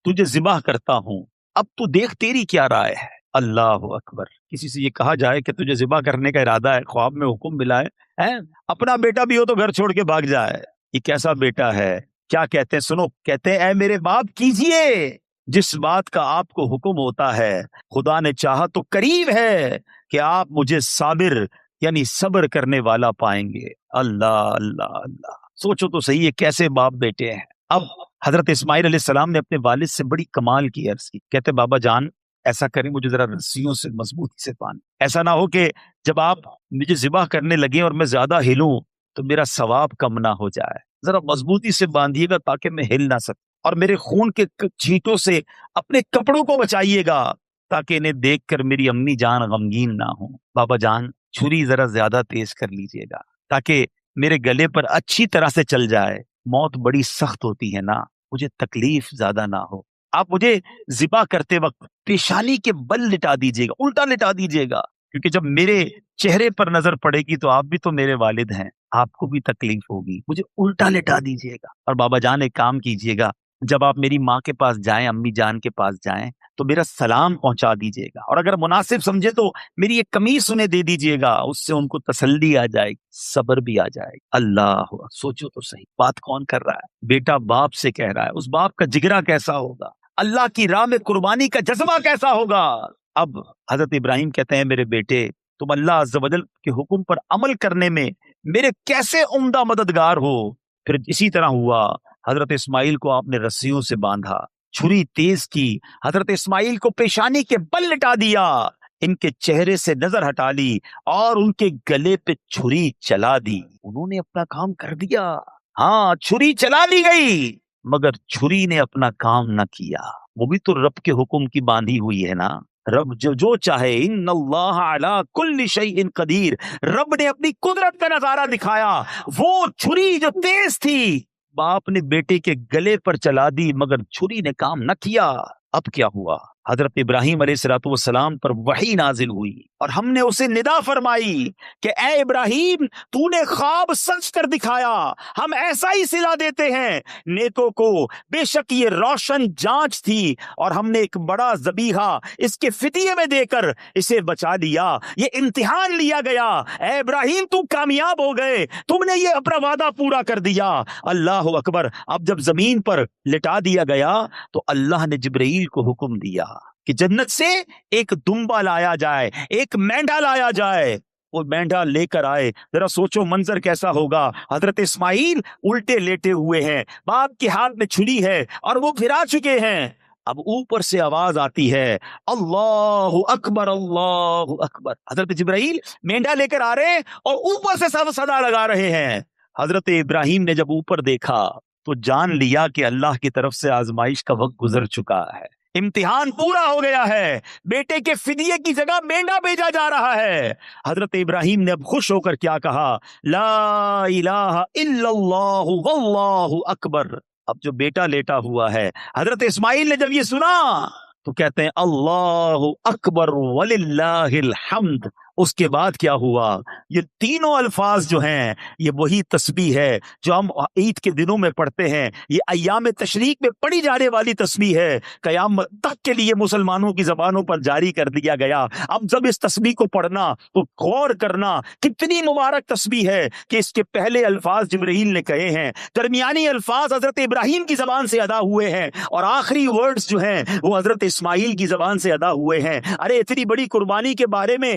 Speaker 1: تجھے ذبح کرتا ہوں، اب تو دیکھ تیری کیا رائے ہے. اللہ اکبر. کسی سے یہ کہا جائے کہ تجھے ذبح کرنے کا ارادہ ہے، خواب میں حکم ملا ہے، اپنا بیٹا بھی ہو تو گھر چھوڑ کے بھاگ جائے. یہ کیسا بیٹا ہے؟ کیا کہتے ہیں سنو. کہتے ہیں اے میرے باپ کیجئے جس بات کا آپ کو حکم ہوتا ہے. خدا نے چاہا تو قریب ہے کہ آپ مجھے صابر یعنی صبر کرنے والا پائیں گے. اللہ اللہ اللہ. سوچو تو صحیح ہے کیسے باپ بیٹے ہیں. اب حضرت اسماعیل علیہ السلام نے اپنے والد سے بڑی کمال کی عرض کی. کہتے بابا جان ایسا کریں، مجھے ذرا رسیوں سے مضبوطی سے باندھ. ایسا نہ ہو کہ جب آپ مجھے ذبح کرنے لگے اور میں زیادہ ہلوں تو میرا ثواب کم نہ ہو جائے. ذرا مضبوطی سے باندھیے گا تاکہ میں ہل نہ سکوں، اور میرے خون کے چھینٹوں سے اپنے کپڑوں کو بچائیے گا تاکہ انہیں دیکھ کر میری امی جان غمگین نہ ہو. بابا جان چھری ذرا زیادہ تیز کر لیجیے گا تاکہ میرے گلے پر اچھی طرح سے چل جائے. موت بڑی سخت ہوتی ہے نا، مجھے تکلیف زیادہ نہ ہو. آپ مجھے ذبح کرتے وقت پیشانی کے بل لٹا دیجیے گا، الٹا لٹا دیجیے گا، کیونکہ جب میرے چہرے پر نظر پڑے گی تو آپ بھی تو میرے والد ہیں، آپ کو بھی تکلیف ہوگی. مجھے الٹا لٹا دیجیے گا. اور بابا جان ایک کام کیجیے گا، جب آپ میری ماں کے پاس جائیں، امی جان کے پاس جائیں تو میرا سلام پہنچا دیجیے گا، اور اگر مناسب سمجھے تو میری ایک قمیص انہیں دے دیجیے گا، اس سے ان کو تسلی آ جائے گی، صبر بھی آ جائے گا. اللہ، سوچو تو صحیح، بات کون کر رہا ہے؟ بیٹا باپ سے کہہ رہا ہے. اس باپ کا جگرا کیسا ہوگا، اللہ کی راہ میں قربانی کا جذبہ کیسا ہوگا. اب حضرت ابراہیم کہتے ہیں میرے بیٹے، تم اللہ عز و جل کے حکم پر عمل کرنے میں میرے کیسے عمدہ مددگار ہو. پھر اسی طرح ہوا. حضرت اسماعیل کو آپ نے رسیوں سے باندھا، چھری تیز کی، حضرت اسماعیل کو پیشانی کے بل لٹا دیا، ان کے چہرے سے نظر ہٹا لی اور ان کے گلے پہ چھری چلا دی. انہوں نے اپنا کام کر دیا. ہاں، چھری چلا دی گئی مگر چھری نے اپنا کام نہ کیا. وہ بھی تو رب کے حکم کی باندھی ہوئی ہے نا. رب جو چاہے، ان اللہ علی کل شیء قدیر. رب نے اپنی قدرت کا نظارہ دکھایا. وہ چھری جو تیز تھی باپ نے بیٹے کے گلے پر چلا دی مگر چھری نے کام نہ کیا. اب کیا ہوا؟ حضرت ابراہیم علیہ السلام پر وحی نازل ہوئی اور ہم نے اسے ندا فرمائی کہ اے ابراہیم، تو نے خواب سچ کر دکھایا، ہم ایسا ہی صلہ دیتے ہیں نیکوں کو. بے شک یہ روشن جانچ تھی اور ہم نے ایک بڑا ذبیحہ اس کے فدیے میں دے کر اسے بچا لیا. یہ امتحان لیا گیا. اے ابراہیم تم کامیاب ہو گئے، تم نے یہ اپنا وعدہ پورا کر دیا. اللہ اکبر. اب جب زمین پر لٹا دیا گیا تو اللہ نے جبرائیل کو حکم دیا کہ جنت سے ایک دمبا لایا جائے، ایک مینڈا لایا جائے. وہ مینڈا لے کر آئے. ذرا سوچو منظر کیسا ہوگا. حضرت اسماعیل الٹے لیٹے ہوئے ہیں، باپ کے ہاتھ میں چھری ہے اور وہ پھرا چکے ہیں. اب اوپر سے آواز آتی ہے اللہ اکبر اللہ اکبر. حضرت جبرائیل مینڈا لے کر آ رہے ہیں اور اوپر سے صدا لگا رہے ہیں. حضرت ابراہیم نے جب اوپر دیکھا تو جان لیا کہ اللہ کی طرف سے آزمائش کا وقت گزر چکا ہے، امتحان پورا ہو گیا ہے. بیٹے کے فدیے کی جگہ مینڈا بھیجا جا رہا ہے. حضرت ابراہیم نے اب خوش ہو کر کیا کہا؟ لا الہ الا اللہ واللہ اکبر. اب جو بیٹا لیٹا ہوا ہے، حضرت اسماعیل نے جب یہ سنا تو کہتے ہیں اللہ اکبر وللہ الحمد. اس کے بعد کیا ہوا؟ یہ تینوں الفاظ جو ہیں یہ وہی تسبیح ہے جو ہم عید کے دنوں میں پڑھتے ہیں. یہ ایام تشریق میں پڑھی جانے والی تسبیح ہے، قیامت تک کے لیے مسلمانوں کی زبانوں پر جاری کر دیا گیا. اب جب اس تسبیح کو پڑھنا تو غور کرنا کتنی مبارک تسبیح ہے کہ اس کے پہلے الفاظ جبرائیل نے کہے ہیں، درمیانی الفاظ حضرت ابراہیم کی زبان سے ادا ہوئے ہیں اور آخری ورڈز جو ہیں وہ حضرت اسماعیل کی زبان سے ادا ہوئے ہیں. ارے اتنی بڑی قربانی کے بارے میں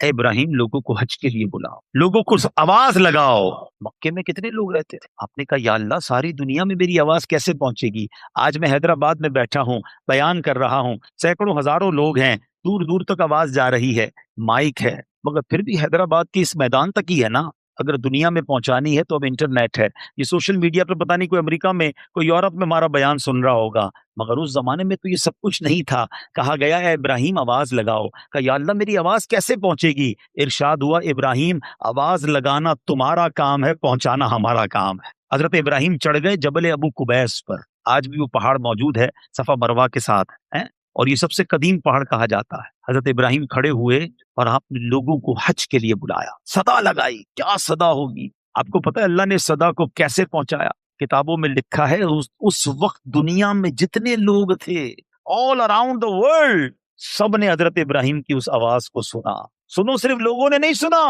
Speaker 1: اے ابراہیم لوگوں کو حج کے لیے بلاؤ، لوگوں کو آواز لگاؤ۔ مکے میں کتنے لوگ رہتے تھے؟ آپ نے کہا یا اللہ ساری دنیا میں میری آواز کیسے پہنچے گی؟ آج میں حیدرآباد میں بیٹھا ہوں، بیان کر رہا ہوں، سینکڑوں ہزاروں لوگ ہیں، دور دور تک آواز جا رہی ہے، مائک ہے، مگر پھر بھی حیدرآباد کے اس میدان تک ہی ہے نا۔ اگر دنیا میں پہنچانی ہے تو اب انٹرنیٹ ہے، یہ سوشل میڈیا پہ پتہ نہیں کوئی امریکہ میں کوئی یورپ میں ہمارا بیان سن رہا ہوگا، مگر اس زمانے میں تو یہ سب کچھ نہیں تھا۔ کہا گیا ہے ابراہیم آواز لگاؤ، کہ یا اللہ میری آواز کیسے پہنچے گی؟ ارشاد ہوا ابراہیم آواز لگانا تمہارا کام ہے، پہنچانا ہمارا کام ہے۔ حضرت ابراہیم چڑھ گئے جبل ابو قبیس پر، آج بھی وہ پہاڑ موجود ہے صفا مروہ کے ساتھ ہے، اور یہ سب سے قدیم پہاڑ کہا جاتا ہے۔ حضرت ابراہیم کھڑے ہوئے اور آپ نے لوگوں کو حج کے لیے بلایا، صدا لگائی، کیا صدا ہوگی؟ آپ کو پتہ ہے اللہ نے صدا کو کیسے پہنچایا؟ کتابوں میں لکھا ہے اس وقت دنیا میں جتنے لوگ تھے all around the world، سب نے حضرت ابراہیم کی اس آواز کو سنا۔ سنو، صرف لوگوں نے نہیں سنا،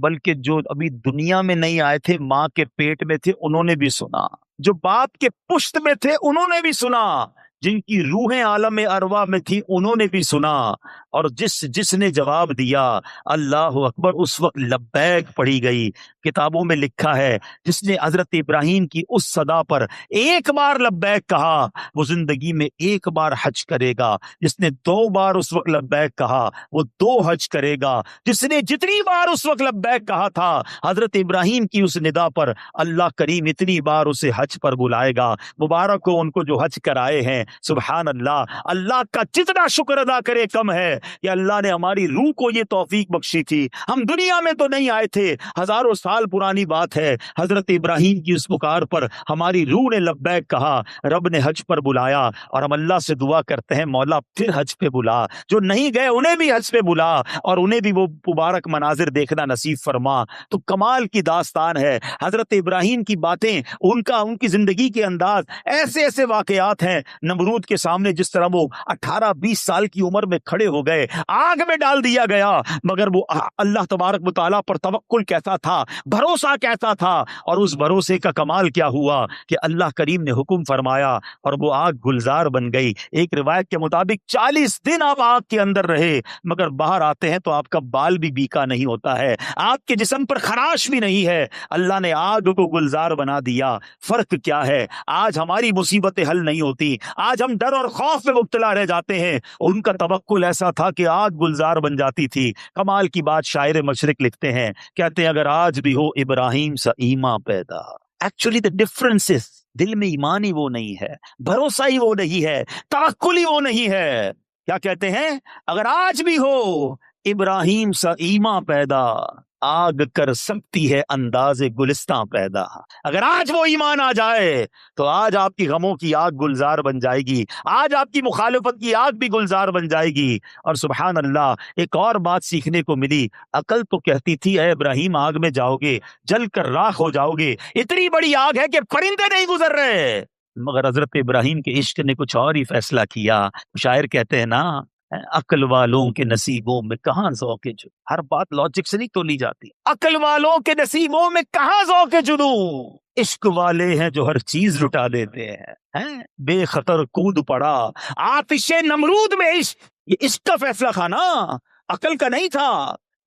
Speaker 1: بلکہ جو ابھی دنیا میں نہیں آئے تھے، ماں کے پیٹ میں تھے، انہوں نے بھی سنا، جو باپ کے پشت میں تھے انہوں نے بھی سنا، جن کی روحیں عالم ارواح میں تھی انہوں نے بھی سنا، اور جس نے جواب دیا اللہ اکبر، اس وقت لبیک پڑھی گئی۔ کتابوں میں لکھا ہے جس نے حضرت ابراہیم کی اس صدا پر ایک بار لبیک کہا وہ زندگی میں ایک بار حج کرے گا، جس نے 2 بار اس وقت لبیک کہا وہ 2 حج کرے گا، جس نے جتنی بار اس وقت لبیک کہا تھا حضرت ابراہیم کی اس ندا پر اللہ کریم اتنی بار اسے حج پر بلائے گا۔ مبارک ہو ان کو جو حج کرائے ہیں، سبحان اللہ۔ اللہ کا جتنا شکر ادا کرے کم ہے کہ اللہ نے ہماری روح کو یہ توفیق بخشی تھی۔ ہم دنیا میں تو نہیں آئے تھے، ہزاروں سال پرانی بات ہے، حضرت ابراہیم کی اس پکار پر ہماری روح نے لبیک کہا، رب نے حج پر بلایا، اور ہم اللہ سے دعا کرتے ہیں مولا پھر حج پہ بلا، جو نہیں گئے انہیں بھی حج پہ بلا اور انہیں بھی وہ مبارک مناظر دیکھنا نصیب فرما۔ تو کمال کی داستان ہے حضرت ابراہیم کی باتیں، ان کی زندگی کے انداز، ایسے ایسے واقعات ہیں۔ نمرود کے سامنے جس طرح وہ 18-20 سال کی عمر میں کھڑے ہو گئے، آگ میں ڈال دیا گیا، مگر وہ اللہ تبارک و تعالیٰ پر توکل کیسا تھا، بھروسہ کیسا تھا، اور اس بھروسے کا کمال کیا ہوا کہ اللہ کریم نے حکم فرمایا اور وہ آگ گلزار بن گئی۔ ایک روایت کے مطابق 40 دن آپ آگ کے اندر رہے، مگر باہر آتے ہیں تو آپ کا بال بھی بیکا نہیں ہوتا ہے، آپ کے جسم پر خراش بھی نہیں ہے، اللہ نے آگ کو گلزار بنا دیا۔ فرق کیا ہے؟ آج ہماری مصیبتیں حل نہیں ہوتی، آج ہم ڈر اور خوف میں مبتلا رہ جاتے ہیں، ان کا توکل ایسا تھا کہ آگ گلزار بن جاتی تھی۔ کمال کی بات شاعر مشرق لکھتے ہیں، کہتے ہیں اگر آج بھی ہو ابراہیم سا ایمان پیدا، ایکچولی the difference is دل میں ایمان ہی وہ نہیں ہے، بھروسہ ہی وہ نہیں ہے، توکل ہی وہ نہیں ہے۔ کیا کہتے ہیں؟ اگر آج بھی ہو ابراہیم سا ایمان پیدا، آگ کر سکتی ہے انداز گلستان پیدا۔ اگر آج وہ ایمان آ جائے تو آج آپ کی غموں کی آگ گلزار بن جائے گی، آج آپ کی مخالفت کی آگ بھی گلزار بن جائے گی۔ اور سبحان اللہ، ایک اور بات سیکھنے کو ملی، عقل تو کہتی تھی اے ابراہیم آگ میں جاؤ گے، جل کر راکھ ہو جاؤ گے، اتنی بڑی آگ ہے کہ پرندے نہیں گزر رہے، مگر حضرت ابراہیم کے عشق نے کچھ اور ہی فیصلہ کیا۔ شاعر کہتے ہیں نا، عقل والوں کے نصیبوں میں کہاں ذوق جنوں، ہر بات لاجک سے نہیں تولی جاتی، عقل والوں کے نصیبوں میں کہاں ذوق جنوں، عشق والے ہیں جو ہر چیز لٹا دیتے ہیں، بے خطر کود پڑا آتش نمرود میں عشق، یہ عشق کا فیصلہ تھا نا، عقل کا نہیں تھا،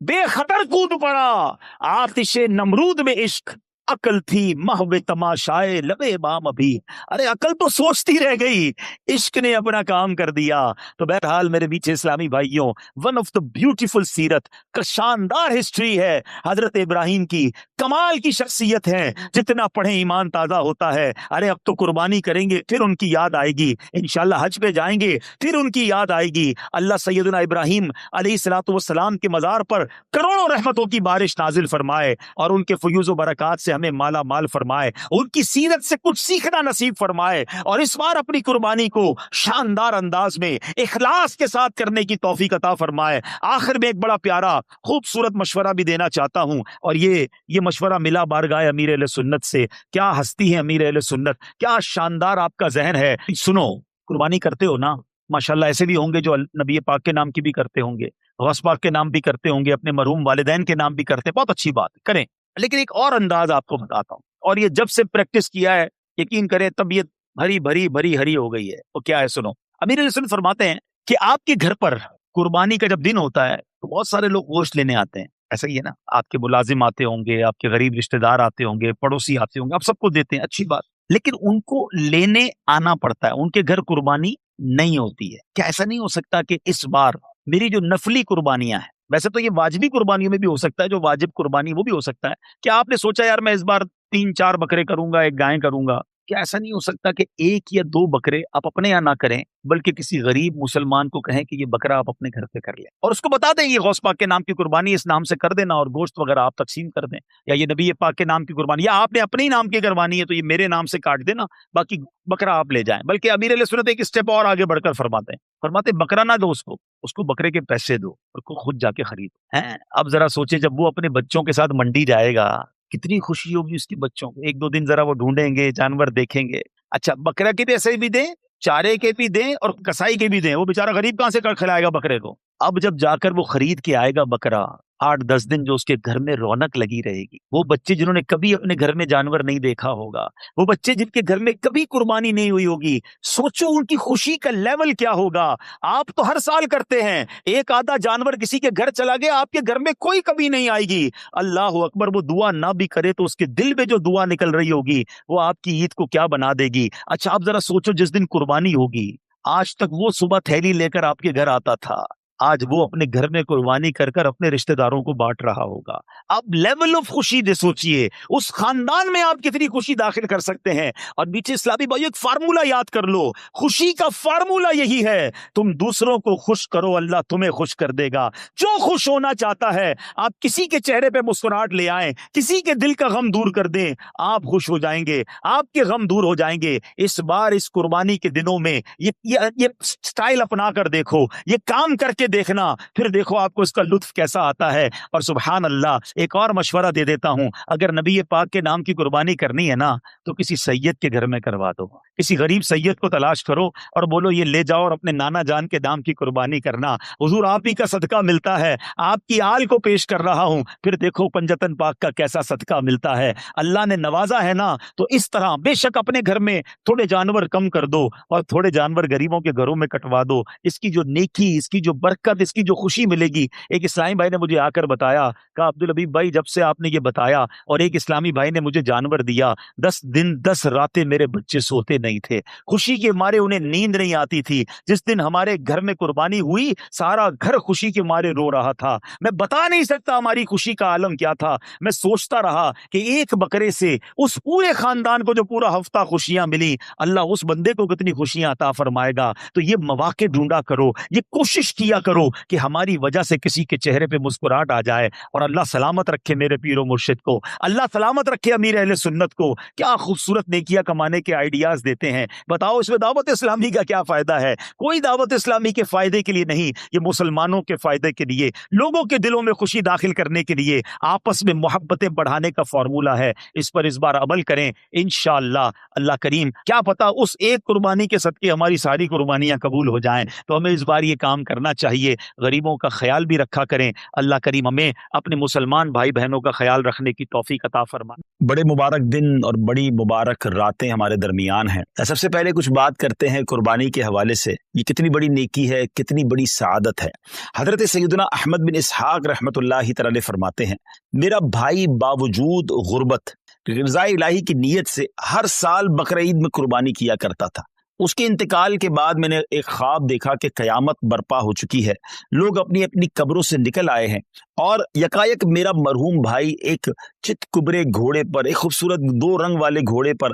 Speaker 1: بے خطر کود پڑا آتش نمرود میں عشق، عقل تھی محو تماشائے لبے بام ابھی، ارے عقل تو سوچتی رہ گئی، عشق نے اپنا کام کر دیا۔ تو بہرحال میرے بیچے اسلامی بھائیوں، ون آف دا بیوٹیفل سیرت کا شاندار ہسٹری ہے حضرت ابراہیم کی، کمال کی شخصیت ہے، جتنا پڑھیں ایمان تازہ ہوتا ہے۔ ارے اب تو قربانی کریں گے پھر ان کی یاد آئے گی، انشاءاللہ حج پہ جائیں گے پھر ان کی یاد آئے گی۔ اللہ سیدنا ابراہیم علیہ الصلوۃ والسلام کے مزار پر کروڑوں رحمتوں کی بارش نازل فرمائے اور ان کے فیوز و برکات سے ہمیں مالا مال فرمائے، ان کی سیرت سے کچھ سیکھنا نصیب فرمائے، اور اس بار اپنی قربانی کو شاندار انداز میں اخلاص کے ساتھ کرنے کی توفیق عطا فرمائے۔ آخر میں ایک بڑا پیارا خوبصورت مشورہ بھی دینا چاہتا ہوں، اور یہ مشورہ ملا بارگاہ امیر اہل سنت سے۔ کیا ہستی ہے امیر اہل سنت، کیا شاندار آپ کا ذہن ہے۔ سنو، قربانی کرتے ہو نا، ماشاءاللہ ایسے بھی ہوں گے جو نبی پاک کے نام کی بھی کرتے ہوں گے، غوث پاک کے نام بھی کرتے ہوں گے، اپنے مرحوم والدین کے نام بھی کرتے ہیں، بہت اچھی بات کریں، لیکن ایک اور انداز آپ کو بتاتا ہوں، اور یہ جب سے پریکٹس کیا ہے یقین کریں طبیعت بھری بھری بھری ہری ہو گئی ہے۔ وہ کیا ہے؟ سنو، امیر علیہ السلام فرماتے ہیں کہ آپ کے گھر پر قربانی کا جب دن ہوتا ہے تو بہت سارے لوگ گوشت لینے آتے ہیں، ایسا ہی ہے نا، آپ کے ملازم آتے ہوں گے، آپ کے غریب رشتہ دار آتے ہوں گے، پڑوسی آتے ہوں گے، آپ سب کو دیتے ہیں، اچھی بات، لیکن ان کو لینے آنا پڑتا ہے، ان کے گھر قربانی نہیں ہوتی ہے. کیا ایسا نہیں ہو سکتا کہ اس بار میری جو نفلی قربانیاں ہیں، ویسے تو یہ واجبی قربانیوں میں بھی ہو سکتا ہے، جو واجب قربانی وہ بھی ہو سکتا ہے، کیا آپ نے سوچا یار میں اس بار 3-4 بکرے کروں گا، ایک گائے کروں گا؟ کیا ایسا نہیں ہو سکتا کہ 1 یا 2 بکرے آپ اپنے یہاں نہ کریں، بلکہ کسی غریب مسلمان کو کہیں کہ یہ بکرا آپ اپنے گھر پہ کر لیں، اور اس کو بتا دیں یہ غوث پاک کے نام کی قربانی، اس نام سے کر دینا، اور گوشت وغیرہ آپ تقسیم کر دیں، یا یہ نبی پاک کے نام کی قربانی، یا آپ نے اپنے ہی نام کی کروانی ہے تو یہ میرے نام سے کاٹ دینا، باقی بکرا آپ لے جائیں. بلکہ امیر علیہ سنت ایک اسٹیپ اور آگے بڑھ کر فرماتے بکرا نہ دو، اس کو بکرے کے پیسے دو، اور کو خود جا کے خرید ہیں. اب ذرا سوچے جب وہ اپنے بچوں کے ساتھ منڈی جائے گا، کتنی خوشی ہوگی اس کے بچوں کو، 1-2 دن ذرا وہ ڈھونڈیں گے، جانور دیکھیں گے. اچھا بکرا کے پیسے بھی دیں، چارے کے بھی دیں، اور کسائی کے بھی دیں، وہ بیچارہ غریب کہاں سے کھلائے گا بکرے کو؟ اب جب جا کر وہ خرید کے آئے گا بکرا، 8-10 دن جو اس کے گھر میں رونق لگی رہے گی، وہ بچے جنہوں نے کبھی اپنے گھر میں جانور نہیں دیکھا ہوگا، وہ بچے جن کے گھر میں کبھی قربانی نہیں ہوئی ہوگی، سوچو ان کی خوشی کا لیول کیا ہوگا. آپ تو ہر سال کرتے ہیں، ایک آدھا جانور کسی کے گھر چلا گیا، آپ کے گھر میں کوئی کمی نہیں آئے گی. اللہ اکبر، وہ دعا نہ بھی کرے تو اس کے دل میں جو دعا نکل رہی ہوگی وہ آپ کی عید کو کیا بنا دے گی. اچھا آپ ذرا سوچو، جس دن قربانی ہوگی، آج تک وہ صبح تھیلی لے کر آپ کے گھر آتا تھا، آج وہ اپنے گھر میں قربانی کر کر اپنے رشتہ داروں کو بانٹ رہا ہوگا. اب لیول آف خوشی دے سوچئے، اس خاندان میں آپ کتنی خوشی داخل کر سکتے ہیں. اور نیچے اسلامی بھائیو ایک فارمولا یاد کر لو، خوشی کا فارمولا یہی ہے، تم دوسروں کو خوش کرو، اللہ تمہیں خوش کر دے گا. جو خوش ہونا چاہتا ہے، آپ کسی کے چہرے پہ مسکراہٹ لے آئیں، کسی کے دل کا غم دور کر دیں، آپ خوش ہو جائیں گے، آپ کے غم دور ہو جائیں گے. اس بار اس قربانی کے دنوں میں یہ سٹائل اپنا کر دیکھو، یہ کام کر کے دیکھنا، پھر دیکھو آپ کو اس کا لطف کیسا آتا ہے. اور سبحان اللہ، ایک اور مشورہ دے دیتا ہوں، اگر نبی پاک کے نام کی قربانی کرنی ہے نا تو کسی سید کے گھر میں کروا دو، کسی غریب سید کو تلاش کرو اور بولو یہ لے جاؤ اور اپنے نانا جان کے نام کی قربانی کرنا، حضور آپ ہی کا صدقہ ملتا ہے، آپ کی آل کو پیش کر رہا ہوں، پھر دیکھو پنجتن پاک کا کیسا صدقہ ملتا ہے. اللہ نے نوازا ہے نا، تو اس طرح بے شک اپنے گھر میں تھوڑے جانور کم کر دو اور تھوڑے جانور غریبوں کے گھروں میں کٹوا دو. اس کی جو نیکی، اس کی جو برکت، اس کی جو خوشی ملے گی. ایک اسلامی بھائی نے مجھے آ کر بتایا، کہا عبدالحبیب بھائی جب سے آپ نے یہ بتایا اور ایک اسلامی بھائی نے مجھے جانور دیا، 10 دن 10 راتیں میرے بچے سوتے نہیں تھے، خوشی کے مارے انہیں نیند نہیں آتی تھی. جس دن ہمارے گھر میں قربانی ہوئی، سارا گھر خوشی کے مارے رو رہا تھا. میں بتا نہیں سکتا ہماری خوشی کا عالم کیا تھا. میں سوچتا رہا کہ ایک بکرے سے اس پورے خاندان کو جو پورا ہفتہ خوشیاں ملی، اللہ اس بندے کو کتنی خوشیاں عطا فرمائے گا. تو یہ مواقع ڈھونڈا کرو، یہ کوشش کیا کرو کہ ہماری وجہ سے کسی کے چہرے پہ مسکراہٹ آ جائے. اور اللہ سلامت رکھے میرے پیر و مرشد کو، اللہ سلامت رکھے امیر اہل سنت کو. کیا خوبصورت نیکیاں کمانے کے آئیڈیاز دیتے ہیں، بتاؤ اس میں دعوت اسلامی کا کیا فائدہ ہے؟ کوئی دعوت اسلامی کے فائدے کے لیے نہیں، یہ مسلمانوں کے فائدے کے لیے، لوگوں کے دلوں میں خوشی داخل کرنے کے لیے، آپس میں محبتیں بڑھانے کا فارمولہ ہے. اس پر اس بار عمل کریں انشاءاللہ. اللہ کریم کیا پتا اس ایک قربانی کے صدقے ہماری ساری قربانیاں قبول ہو جائیں. تو ہمیں اس بار یہ کام کرنا چاہیے، غریبوں کا خیال بھی رکھا کریں. اللہ کریم ہمیں اپنے مسلمان بھائی بہنوں کا خیال رکھنے کی توفیق عطا فرمائے. بڑے مبارک دن اور بڑی مبارک راتیں ہمارے درمیان ہیں. سب سے پہلے کچھ بات کرتے ہیں قربانی کے حوالے سے. یہ کتنی بڑی نیکی ہے، کتنی بڑی سعادت ہے. حضرت سیدنا احمد بن اسحاق رحمۃ اللہ تعالی فرماتے ہیں، میرا بھائی باوجود غربت رضا الہی کی نیت سے ہر سال بقرعید میں قربانی کیا کرتا تھا. اس کے انتقال کے بعد میں نے ایک خواب دیکھا کہ قیامت برپا ہو چکی ہے، لوگ اپنی اپنی قبروں سے نکل آئے ہیں، اور یکایک میرا مرحوم بھائی ایک چت کبرے گھوڑے پر، ایک خوبصورت 2 رنگ والے گھوڑے پر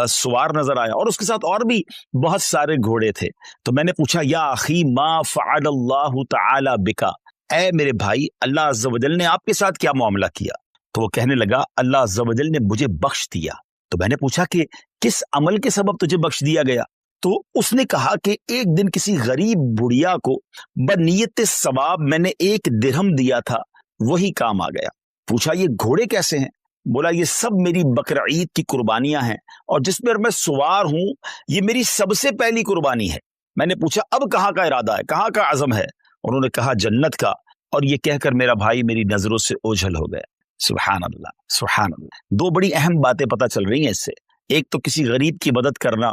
Speaker 1: سوار نظر آیا، اور اس کے ساتھ اور بھی بہت سارے گھوڑے تھے. تو میں نے پوچھا، یا اخی ما فعل اللہ تعالی بکا، اے میرے بھائی اللہ عز و جل نے آپ کے ساتھ کیا معاملہ کیا؟ تو وہ کہنے لگا، اللہ عز و جل نے مجھے بخش دیا. تو میں نے پوچھا کہ کس عمل کے سبب تجھے بخش دیا گیا؟ تو اس نے کہا کہ ایک دن کسی غریب بڑھیا کو بنیت ثواب میں نے 1 درہم دیا تھا، وہی کام آ گیا. پوچھا یہ گھوڑے کیسے ہیں؟ بولا یہ سب میری بقرعید کی قربانیاں ہیں، اور جس پر میں سوار ہوں یہ میری سب سے پہلی قربانی ہے. میں نے پوچھا اب کہاں کا ارادہ ہے، کہاں کا عزم ہے؟ انہوں نے کہا جنت کا. اور یہ کہہ کر میرا بھائی میری نظروں سے اوجھل ہو گیا. سبحان اللہ سبحان اللہ. 2 بڑی اہم باتیں پتہ چل رہی ہیں اس سے. ایک تو کسی غریب کی مدد کرنا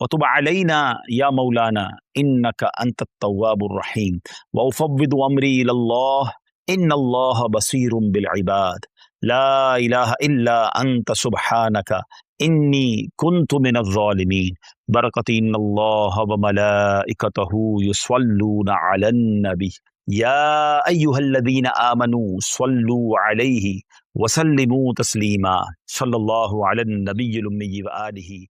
Speaker 1: وتب علينا يا مولانا إنك أنت التواب الرحيم وأفوض أمري إلى الله إن الله بصير بالعباد لا إله إلا أنت سبحانك إني كنت من الظالمين بركة إن الله وملائكته يصلون على النبي يا أيها الذين آمنوا صلوا عليه وسلموا تسليما صلى الله على النبي الأمي وآله